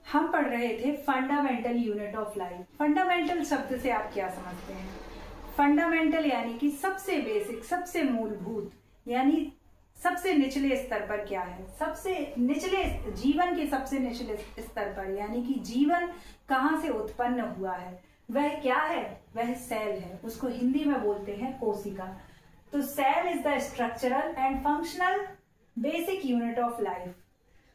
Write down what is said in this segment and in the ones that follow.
हम पढ़ रहे थे fundamental unit of life. Fundamental शब्द से आप क्या समझते हैं? फंडामेंटल यानी कि सबसे बेसिक, सबसे मूलभूत, यानी सबसे निचले स्तर पर क्या है, सबसे निचले जीवन के सबसे निचले स्तर पर, यानी कि जीवन कहाँ से उत्पन्न हुआ है, वह क्या है? वह सेल है। उसको हिंदी में बोलते हैं कोशिका। तो cell is the structural and functional basic unit of life.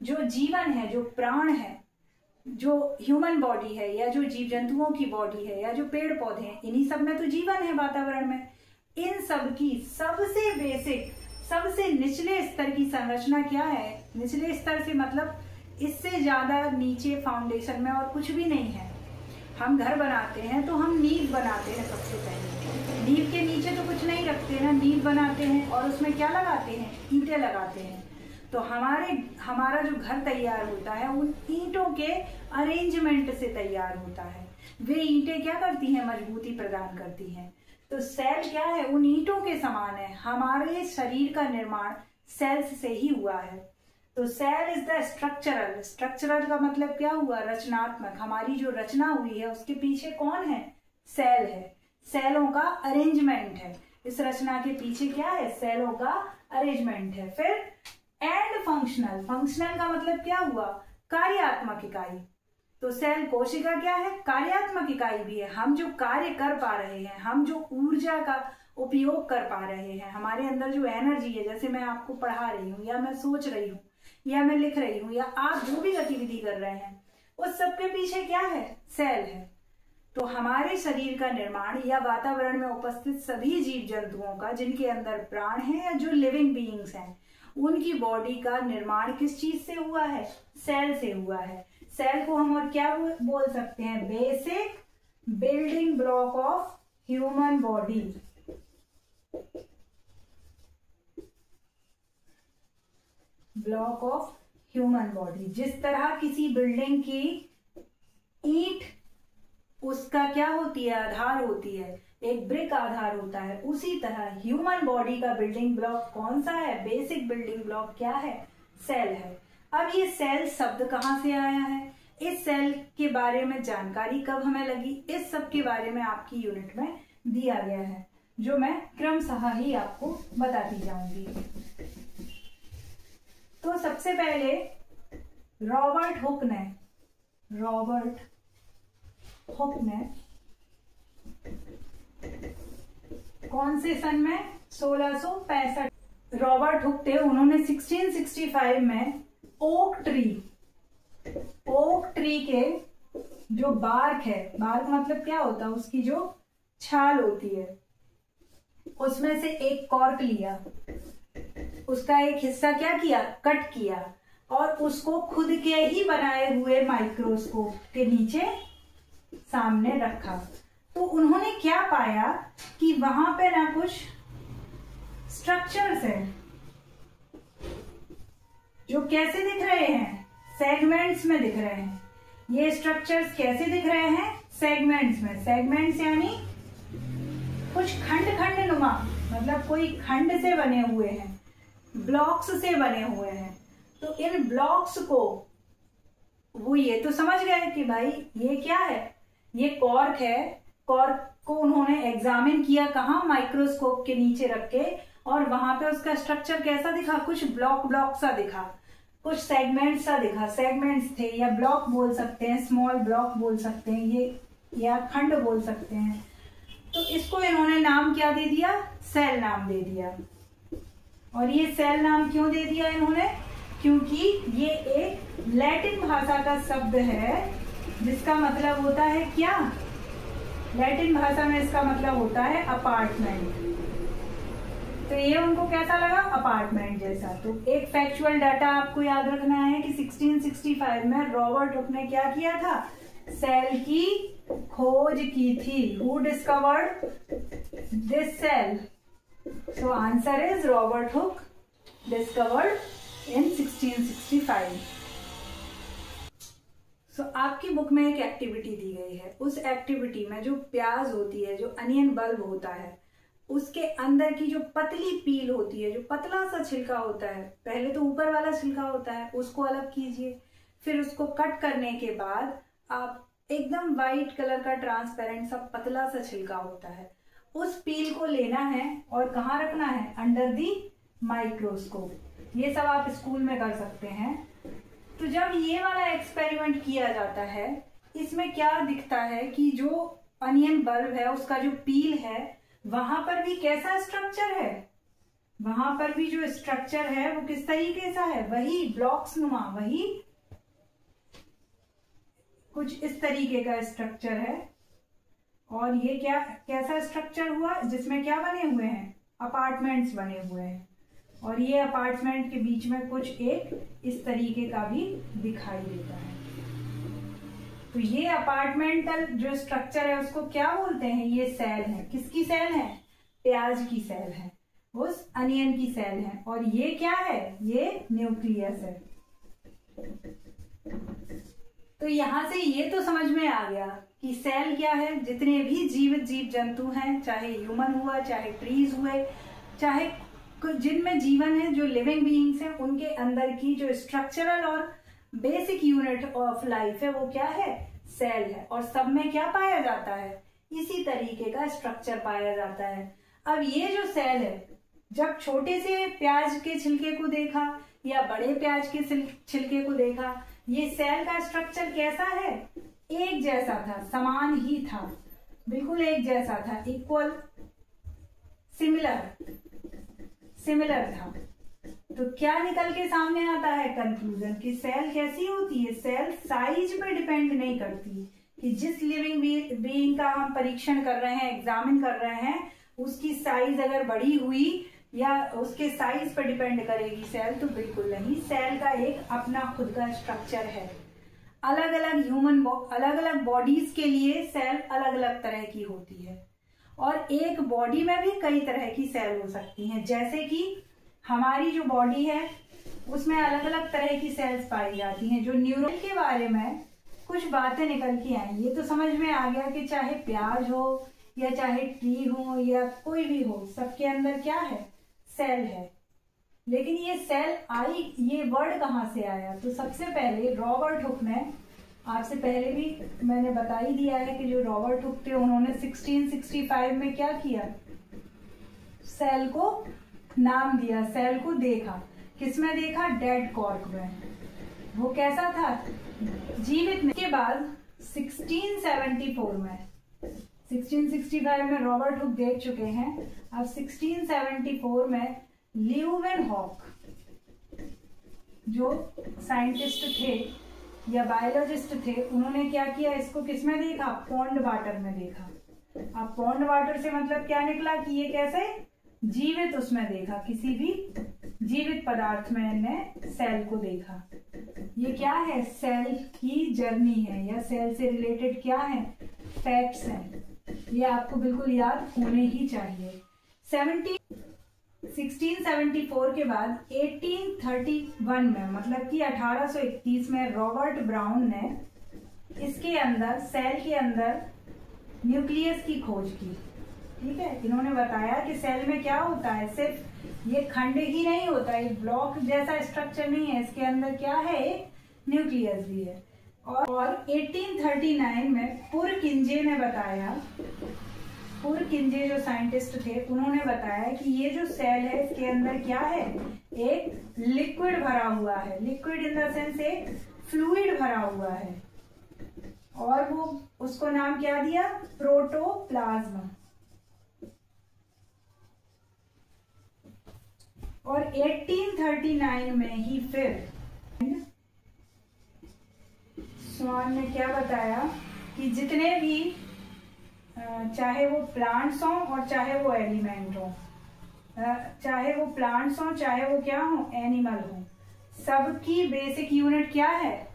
जो जीवन है, जो प्राण है, जो ह्यूमन बॉडी है, या जो जीव जंतुओं की बॉडी है, या जो पेड़ पौधे हैं, इन्हीं सब में तो जीवन है वातावरण में। इन सब की सबसे बेसिक, सबसे निचले स्तर की संरचना क्या है? निचले स्तर से मतलब इससे ज्यादा नीचे फाउंडेशन में और कुछ भी नहीं है। हम घर बनाते हैं तो हम नींव बनाते हैं। सबसे पहले नींव के नीचे तो कुछ नहीं रखते ना, नींव बनाते हैं और उसमें क्या लगाते हैं? ईंटें लगाते हैं। तो हमारा जो घर तैयार होता है उन ईंटों के अरेंजमेंट से तैयार होता है। वे ईंटें क्या करती हैं? मजबूती प्रदान करती हैं। तो सेल क्या है? उन ईंटों के समान है। हमारे शरीर का निर्माण सेल्स से ही हुआ है। तो cell is the structural. Structural का मतलब क्या हुआ? रचनात्मक। हमारी जो रचना हुई है उसके पीछे कौन है? सेल है। सेलों का अरेंजमेंट है। इस रचना के पीछे क्या है? सेलों का अरेंजमेंट है। फिर एंड फंक्शनल। फंक्शनल का मतलब क्या हुआ? कार्यात्मक इकाई। तो सेल कोशिका क्या है? कार्यात्मक इकाई भी है। हम जो कार्य कर पा रहे हैं, हम जो ऊर्जा का उपयोग कर पा रहे हैं, हमारे अंदर जो एनर्जी है, जैसे मैं आपको पढ़ा रही हूँ, या मैं सोच रही हूँ, या मैं लिख रही हूँ, या आप जो भी गतिविधि कर रहे हैं, उस सबके पीछे क्या है? सेल है। तो हमारे शरीर का निर्माण या वातावरण में उपस्थित सभी जीव जंतुओं का, जिनके अंदर प्राण है या जो लिविंग बीइंग्स हैं, उनकी बॉडी का निर्माण किस चीज से हुआ है? सेल से हुआ है। सेल को हम और क्या बोल सकते हैं? Basic building block of human body. Block of human body. जिस तरह किसी बिल्डिंग की ईंट उसका क्या होती है? आधार होती है, एक ब्रिक आधार होता है, उसी तरह ह्यूमन बॉडी का बिल्डिंग ब्लॉक कौन सा है? बेसिक बिल्डिंग ब्लॉक क्या है? सेल है। अब ये सेल शब्द कहाँ से आया है? इस सेल के बारे में जानकारी कब हमें लगी? इस सब के बारे में आपकी यूनिट में दिया गया है, जो मैं क्रमशः ही आपको बताती जाऊंगी। तो सबसे पहले रॉबर्ट हुक ने कौन से सन में? 1665। रॉबर्ट हुक थे, उन्होंने 1665 में ओक ट्री के जो बार्क है, बार्क मतलब क्या होता है? उसकी जो छाल होती है, उसमें से एक कॉर्क लिया, उसका एक हिस्सा क्या किया? कट किया, और उसको खुद के ही बनाए हुए माइक्रोस्कोप के नीचे सामने रखा। तो उन्होंने क्या पाया कि वहां पे ना कुछ स्ट्रक्चर्स हैं जो कैसे दिख रहे हैं? सेगमेंट्स में दिख रहे हैं। ये स्ट्रक्चर्स कैसे दिख रहे हैं? सेगमेंट्स में। सेगमेंट्स यानी कुछ खंड नुमा, मतलब कोई खंड से बने हुए हैं, ब्लॉक्स से बने हुए हैं। तो इन ब्लॉक्स को वो ये तो समझ गए कि भाई ये क्या है? ये कॉर्क है। कॉर्क को उन्होंने एग्जामिन किया, कहाँ? माइक्रोस्कोप के नीचे रख के, और वहां पे उसका स्ट्रक्चर कैसा दिखा? कुछ ब्लॉक सा दिखा, कुछ सेगमेंट सा दिखा। सेगमेंट्स थे, या ब्लॉक बोल सकते हैं, स्मॉल ब्लॉक बोल सकते हैं ये, या खंड बोल सकते हैं। तो इसको इन्होंने नाम क्या दे दिया? सेल नाम दे दिया। और ये सेल नाम क्यों दे दिया इन्होंने? क्योंकि ये एक लैटिन भाषा का शब्द है, जिसका मतलब होता है क्या? लैटिन भाषा में इसका मतलब होता है अपार्टमेंट। तो ये उनको कैसा लगा? अपार्टमेंट जैसा। तो एक फैक्चुअल डाटा आपको याद रखना है कि 1665 में रॉबर्ट हुक ने क्या किया था? सेल की खोज की थी। Who discovered this cell? So answer is Robert Hooke discovered in 1665. So आपकी बुक में एक एक्टिविटी दी गई है। उस एक्टिविटी में जो प्याज होती है, जो अनियन बल्ब होता है, उसके अंदर की जो पतली पील होती है, जो पतला सा छिलका होता है, पहले तो ऊपर वाला छिलका होता है, उसको अलग कीजिए। फिर उसको कट करने के बाद आप एकदम वाइट कलर का ट्रांसपेरेंट सा पतला सा छिलका होता है, उस पील को लेना है और कहाँ रखना है, अंडर दी माइक्रोस्कोप। ये सब आप स्कूल में कर सकते हैं। तो जब ये वाला एक्सपेरिमेंट किया जाता है, इसमें क्या दिखता है कि जो अनियन बल्ब है उसका जो पील है वहां पर भी कैसा स्ट्रक्चर है, वहां पर भी जो स्ट्रक्चर है वो किस तरीके का है, वही ब्लॉक्स नुमा, वही कुछ इस तरीके का स्ट्रक्चर है। और ये क्या कैसा स्ट्रक्चर हुआ, जिसमें क्या बने हुए हैं, अपार्टमेंट्स बने हुए हैं। और ये अपार्टमेंट के बीच में कुछ एक इस तरीके का भी दिखाई देता है। तो ये अपार्टमेंटल जो स्ट्रक्चर है उसको क्या बोलते हैं, ये सेल है। किसकी सेल है, प्याज की सेल है, उस अनियन की सेल है। और ये क्या है, ये न्यूक्लियस है। तो यहां से ये तो समझ में आ गया कि सेल क्या है। जितने भी जीवित जीव जंतु हैं, चाहे ह्यूमन हुआ, चाहे ट्रीज हुए, चाहे जिनमें जीवन है, जो लिविंग बीइंग्स हैं, उनके अंदर की जो स्ट्रक्चरल और बेसिक यूनिट ऑफ लाइफ है वो क्या है, सेल है। और सब में क्या पाया जाता है, इसी तरीके का स्ट्रक्चर पाया जाता है। अब ये जो सेल है, जब छोटे से प्याज के छिलके को देखा या बड़े प्याज के छिलके को देखा, ये सेल का स्ट्रक्चर कैसा है, एक जैसा था, समान ही था, बिल्कुल एक जैसा था, इक्वल, सिमिलर था। तो क्या निकल के सामने आता है कंक्लूजन कि सेल कैसी होती है, सेल साइज पे डिपेंड नहीं करती कि जिस लिविंग बीइंग का हम परीक्षण कर रहे हैं, एग्जामिन कर रहे हैं, उसकी साइज अगर बड़ी हुई या उसके साइज पर डिपेंड करेगी सेल, तो बिल्कुल नहीं। सेल का एक अपना खुद का स्ट्रक्चर है। अलग अलग बॉडीज के लिए सेल अलग अलग तरह की होती है। और एक बॉडी में भी कई तरह की सेल हो सकती हैं। जैसे कि हमारी जो बॉडी है उसमें अलग अलग तरह की सेल्स पाई जाती हैं। जो न्यूरॉन के बारे में कुछ बातें निकल के आई, ये तो समझ में आ गया कि चाहे प्याज हो या चाहे ट्री हो या कोई भी हो, सबके अंदर क्या है, सेल है। लेकिन ये सेल आई, ये वर्ड कहाँ से आया, तो सबसे पहले रॉबर्ट हुक ने, आपसे पहले भी मैंने बता ही दिया है कि जो रॉबर्ट हुक थे उन्होंने 1665 में क्या किया, सेल को नाम दिया, सेल को देखा। किसमें देखा, डेड कॉर्क में। वो कैसा था, जीवित में। के बाद 1665 में रॉबर्ट हुक देख चुके हैं। अब 1674 में ल्यूवेनहॉक जो साइंटिस्ट थे या बायोलॉजिस्ट थे, उन्होंने क्या किया, इसको किसमें देखा, पॉन्ड वाटर में देखा। अब पॉन्ड वाटर से मतलब क्या निकला कि ये कैसे जीवित, उसमें देखा, किसी भी जीवित पदार्थ में ने सेल को देखा। ये क्या है, सेल की जर्नी है या सेल से रिलेटेड क्या है, फैक्ट्स हैं। ये आपको बिल्कुल याद होने ही चाहिए। 1674 के बाद 1831 में, मतलब कि 1831 में रॉबर्ट ब्राउन ने इसके अंदर, सेल के अंदर न्यूक्लियस की खोज की। ठीक है, इन्होंने बताया कि सेल में क्या होता है, सिर्फ ये खंड ही नहीं होता, ये ब्लॉक जैसा स्ट्रक्चर नहीं है, इसके अंदर क्या है, एक न्यूक्लियस भी है। और 1839 में पुरकिंजे ने बताया, पुरकिंजे जो साइंटिस्ट थे उन्होंने बताया कि ये जो सेल है इसके अंदर क्या है, एक लिक्विड भरा हुआ है। लिक्विड इन द सेंस एक फ्लूइड भरा हुआ है। और वो उसको नाम क्या दिया, प्रोटोप्लाज्मा। और 1839 में ही फिर स्वान ने क्या बताया कि जितने भी चाहे वो प्लांट्स हों और चाहे वो एलिमेंट हो, चाहे वो प्लांट्स हों चाहे वो क्या हो, एनिमल हो, सबकी बेसिक यूनिट क्या है,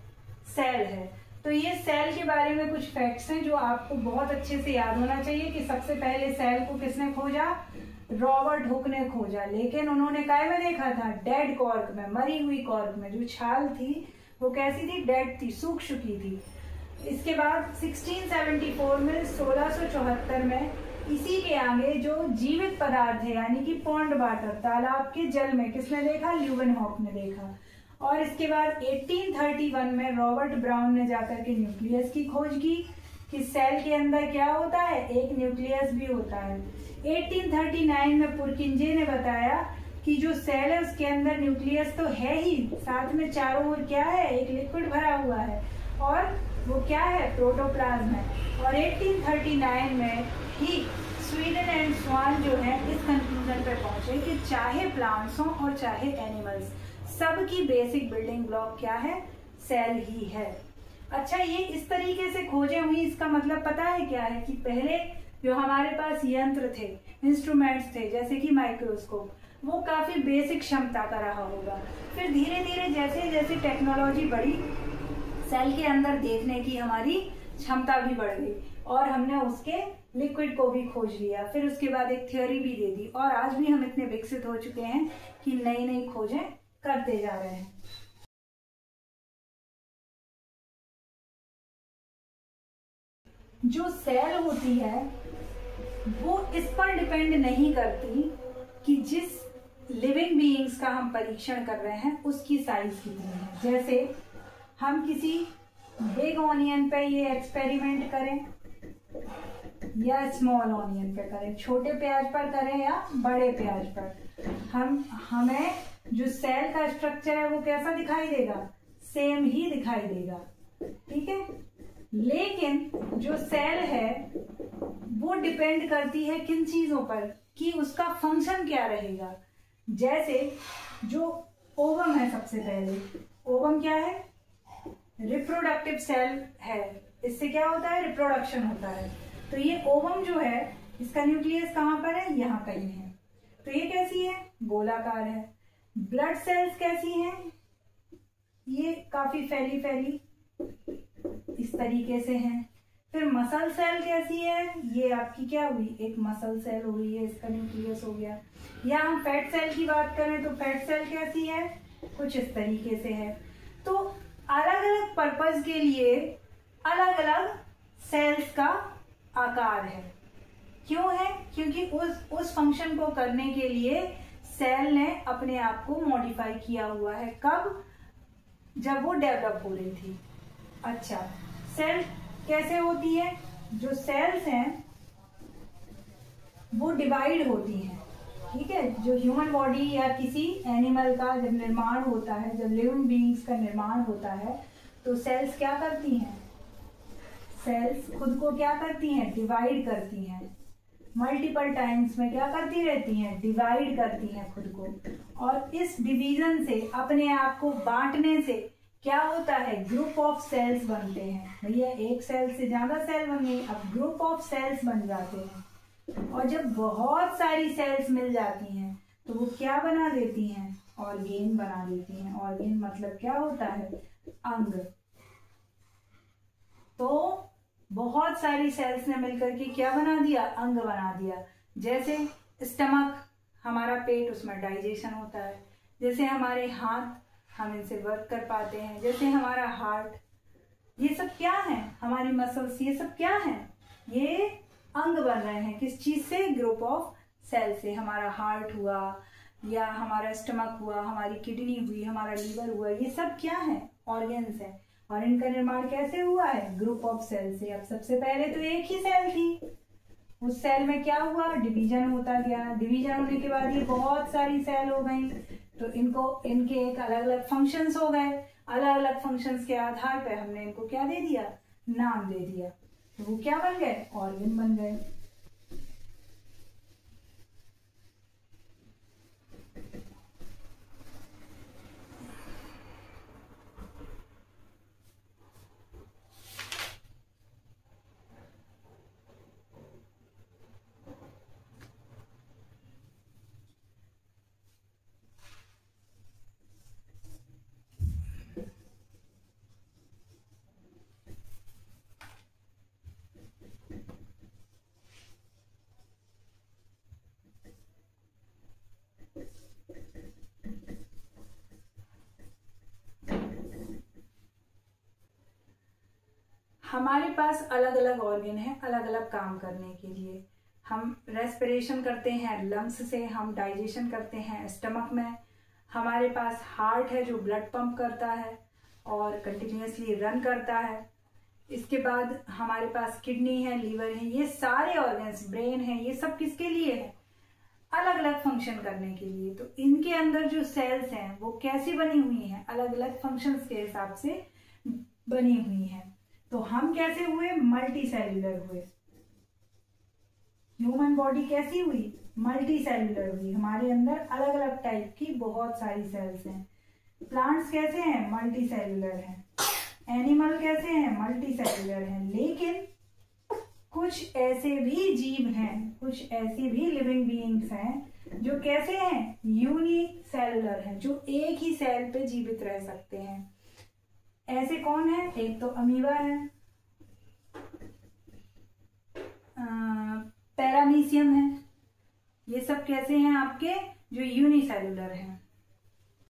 सेल है। तो ये सेल के बारे में कुछ फैक्ट्स हैं जो आपको बहुत अच्छे से याद होना चाहिए कि सबसे पहले सेल को किसने खोजा, रॉबर्ट हुक ने खोजा। लेकिन उन्होंने काय में देखा था, डेड कॉर्क में, मरी हुई कॉर्क में। जो छाल थी वो कैसी थी, डेड थी, सूख चुकी थी। इसके बाद 1674 में 1674 में इसी के आगे जो जीवित पदार्थ है यानी कि पॉन्ड वाटर, तालाब के जल में, किसने देखा, ल्यूवेनहॉक ने देखा। और इसके बाद 1831 में रॉबर्ट ब्राउन ने जाकर के न्यूक्लियस की खोज की कि सेल के अंदर क्या होता है, एक न्यूक्लियस भी होता है। 1839 में पुरकिंजे ने बताया कि जो सेल है उसके अंदर न्यूक्लियस तो है ही, साथ में चारों ओर क्या है, एक लिक्विड भरा हुआ है और वो क्या है, प्रोटोप्लाज्म है। और 1839 में ही स्वीडन एंड स्वान जो है इस कंक्लूजन पे पहुंचे कि चाहे प्लांट्स हो और चाहे एनिमल्स, सबकी बेसिक बिल्डिंग ब्लॉक क्या है, सेल ही है। अच्छा, ये इस तरीके से खोजें हुई, इसका मतलब पता है क्या है कि पहले जो हमारे पास यंत्र थे, इंस्ट्रूमेंट्स थे, जैसे कि माइक्रोस्कोप, वो काफी बेसिक क्षमता का रहा होगा। फिर धीरे धीरे जैसे जैसे टेक्नोलॉजी बढ़ी, सेल के अंदर देखने की हमारी क्षमता भी बढ़ गई और हमने उसके लिक्विड को भी खोज लिया। फिर उसके बाद एक थ्योरी भी दे दी और आज भी हम इतने विकसित हो चुके हैं कि नई नई खोजें करते जा रहे हैं। जो सेल होती है वो इस पर डिपेंड नहीं करती कि जिस लिविंग बीइंग्स का हम परीक्षण कर रहे हैं उसकी साइज कितनी है। जैसे हम किसी बिग ऑनियन पे ये एक्सपेरिमेंट करें या स्मॉल ऑनियन पे करें, छोटे प्याज पर करें या बड़े प्याज पर, हमें जो सेल का स्ट्रक्चर है वो कैसा दिखाई देगा, सेम ही दिखाई देगा, ठीक है। लेकिन जो सेल है वो डिपेंड करती है किन चीजों पर कि उसका फंक्शन क्या रहेगा। जैसे जो ओवम है, सबसे पहले ओवम क्या है, रिप्रोडक्टिव सेल है, इससे क्या होता है, रिप्रोडक्शन होता है। तो ये ओवम जो है इसका न्यूक्लियस कहाँ पर है, यहाँ कहीं है। तो ये कैसी है, गोलाकार है। ब्लड सेल्स कैसी हैं, ये काफी फैली फैली इस तरीके से हैं। फिर मसल सेल कैसी है, ये आपकी क्या हुई, एक मसल सेल हो गई है, इसका न्यूक्लियस हो गया। या हम फैट सेल की बात करें तो फैट सेल कैसी है, कुछ इस तरीके से है। तो अलग अलग पर्पज के लिए अलग अलग सेल्स का आकार है। क्यों है, क्योंकि उस फंक्शन को करने के लिए सेल ने अपने आप को मॉडिफाई किया हुआ है। कब, जब वो डेवलप हो रही थी। अच्छा, सेल कैसे होती है, जो सेल्स हैं वो डिवाइड होती हैं, ठीक है। जो ह्यूमन बॉडी या किसी एनिमल का जब निर्माण होता है, जब लिविंग बीइंग्स का निर्माण होता है, तो सेल्स क्या करती हैं, सेल्स खुद को क्या करती हैं, डिवाइड करती हैं। मल्टीपल टाइम्स में क्या करती रहती हैं, डिवाइड करती हैं खुद को। और इस डिवीजन से, अपने आप को बांटने से क्या होता है, ग्रुप ऑफ सेल्स बनते हैं। भैया एक सेल से ज्यादा सेल बन गई, अब ग्रुप ऑफ सेल्स बन जाते हैं। और जब बहुत सारी सेल्स मिल जाती हैं तो वो क्या बना देती हैं, ऑर्गेन बना देती हैं। ऑर्गेन मतलब क्या होता है, अंग। तो बहुत सारी सेल्स ने मिलकर के क्या बना दिया, अंग बना दिया। जैसे स्टमक, हमारा पेट, उसमें डाइजेशन होता है। जैसे हमारे हाथ, हम इनसे वर्क कर पाते हैं। जैसे हमारा हार्ट, ये सब क्या है, हमारी मसल्स, ये सब क्या है, ये अंग बन रहे हैं। किस चीज से, ग्रुप ऑफ सेल से। हमारा हार्ट हुआ या हमारा स्टमक हुआ, हमारी किडनी हुई, हमारा लीवर हुआ, ये सब क्या है, ऑर्गन्स है। और इनका निर्माण कैसे हुआ है, ग्रुप ऑफ सेल से। अब सबसे पहले तो एक ही सेल थी, उस सेल में क्या हुआ, डिवीजन होता गया। डिवीजन होने के बाद ये बहुत सारी सेल हो गई, तो इनके एक अलग अलग फंक्शंस हो गए। अलग अलग फंक्शंस के आधार पे हमने इनको क्या दे दिया, नाम दे दिया। तो वो क्या बन गए, ऑर्गन बन गए। हमारे पास अलग अलग ऑर्गन है, अलग अलग काम करने के लिए। हम रेस्पिरेशन करते हैं लंग्स से, हम डाइजेशन करते हैं स्टमक में, हमारे पास हार्ट है जो ब्लड पंप करता है और कंटिन्यूअसली रन करता है। इसके बाद हमारे पास किडनी है, लीवर है, ये सारे ऑर्गन्स, ब्रेन है, ये सब किसके लिए है? अलग अलग फंक्शन करने के लिए। तो इनके अंदर जो सेल्स हैं वो कैसी बनी हुई हैं? अलग अलग फंक्शंस के हिसाब से बनी हुई हैं। तो हम कैसे हुए? मल्टी सेल्यूलर हुए। ह्यूमन बॉडी कैसी हुई? मल्टी सेल्यूलर हुई। हमारे अंदर अलग अलग टाइप की बहुत सारी सेल्स हैं। प्लांट्स कैसे हैं? मल्टी सेल्यूलर हैं। एनिमल कैसे हैं? मल्टी सेल्यूलर हैं। लेकिन कुछ ऐसे भी जीव हैं, कुछ ऐसी भी लिविंग बीइंग्स हैं जो कैसे हैं? यूनिसेल्युलर हैं, जो एक ही सेल पे जीवित रह सकते हैं। ऐसे कौन है? एक तो अमीबा है, पैरामीशियम है, ये सब कैसे हैं आपके? जो यूनिसेल्युलर हैं।